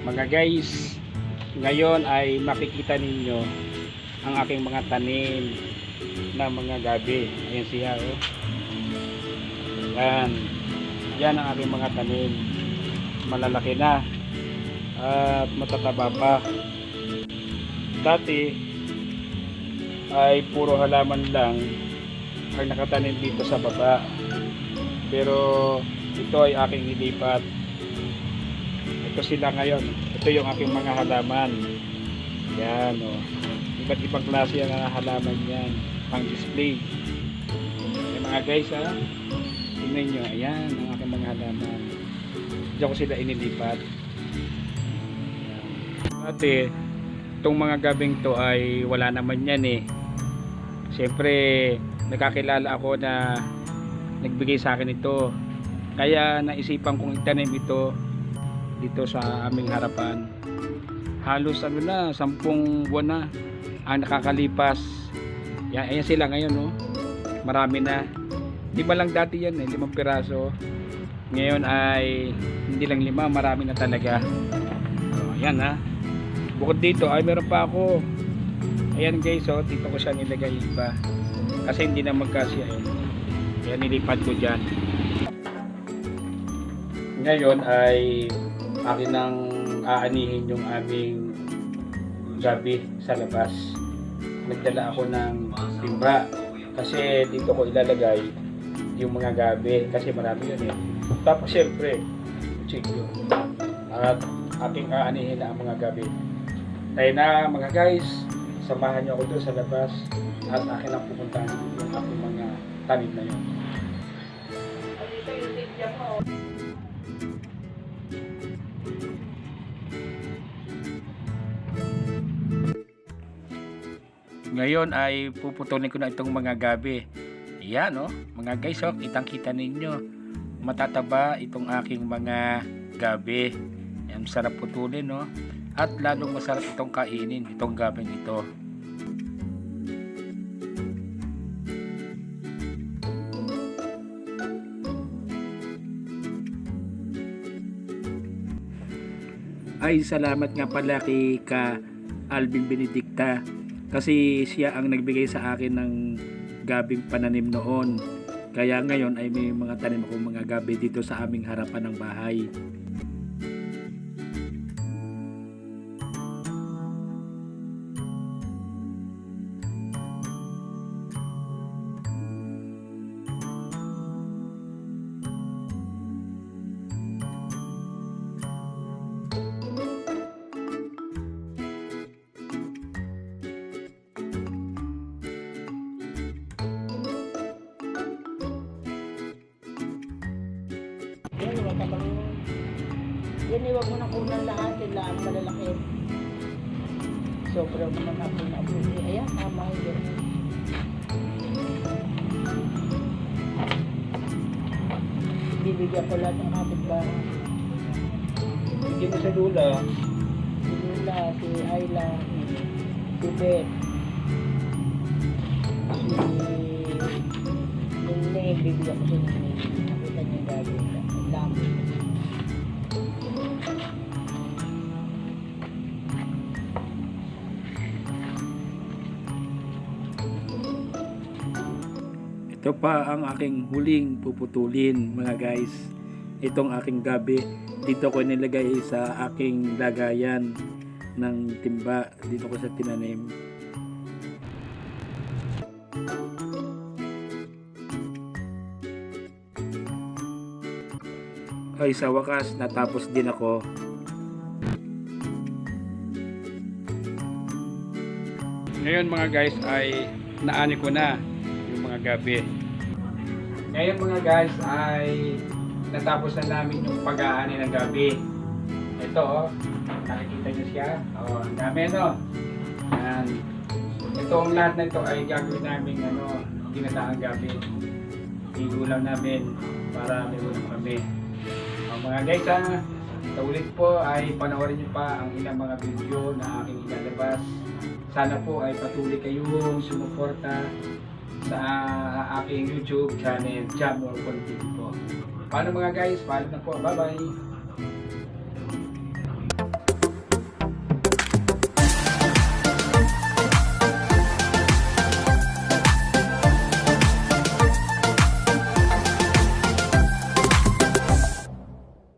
Mga guys, ngayon ay makikita ninyo ang aking mga tanim na mga gabi. Ayan siya, oh. Yan. Yan ang aking mga tanim. Malalaki na at matataba pa. Dati ay puro halaman lang ang nakatanim dito sa baba. Pero ito ay aking ilipat. Ito sila ngayon. Ito yung aking mga halaman. Yan, oh. Iba't ibang klase yan ang halaman yan. Pang display. Yung mga guys, ha. Tingnan nyo. Ayan, ang aking mga halaman. Diyan ko sila inilipat. Ayan. Dati, itong mga gabing to ay wala naman yan eh. Siyempre, nakakilala ako na nagbigay sa akin ito. Kaya naisipan kong itanim ito dito sa aming harapan. Halos 10 buwan na ang nakakalipas. Yan, ayan sila ngayon, no? Marami na. Di ba lang dati yan, 5 piraso. Ngayon ay hindi lang 5, marami na talaga. So, ayan, ha. Bukod dito ay meron pa ako. Ayan guys, oh, dito ko siya nilagay iba. Kasi hindi na magkasya eh. Kaya nilipat ko dyan. Ngayon ay akin nang aanihin yung aming gabi sa labas. Nagdala ako ng timba kasi dito ko ilalagay yung mga gabi kasi marami yun eh. Tapos syempre chikyo at aking aanihin na ang mga gabi. Tayo na mga guys, samahan niyo ako doon sa labas at akin lang pupuntahan yung aking mga tanim na yun. Ngayon ay puputulin ko na itong mga gabi. Ayan, oh, mga guys, oh, kitang-kita ninyo. Matataba itong aking mga gabi. Ayan, sarap putulin, oh. At lalong masarap itong kainin, itong gabing ito. Ay, salamat nga pala kay ka Alvin Benedicta. Kasi siya ang nagbigay sa akin ng gabing pananim noon. Kaya ngayon ay may mga tanim akong mga gabi dito sa aming harapan ng bahay. Yan, iwag mo na kunan lahat. Kailangan malalaki. Sobrang naman ako na po. Ayan, tama yun. Bibigyan ko lahat ng kapitbahay. Bigyan mo sa Lula. Si Lula, si Ayla, si Beth, si Nene. Bibigyan ko si Nene. Nakita niya yung gagawin. Ang dami. Ito pa ang aking huling puputulin mga guys. Itong aking gabi. Dito ko nilagay sa aking lagayan ng timba. Dito ko sa tinanim. Ay, sa wakas natapos din ako. Ngayon mga guys ay naani ko na yung mga gabi. Ngayon mga guys ay natapos na namin yung pag-aani ng gabi. Ito, oh, nakikita nyo siya. Oh, ang dami, no? And ito, ang lahat na ito ay gagawin namin ginataang gabi. Igulang namin para may ulam kami. Mga guys, sa ulit po ay panoorin nyo pa ang ilang mga video na aking ilalabas. Sana po ay patuloy kayong sumuporta sa aking YouTube channel, Jam Orcon TV po. Paano mga guys? Paalam na po. Bye bye!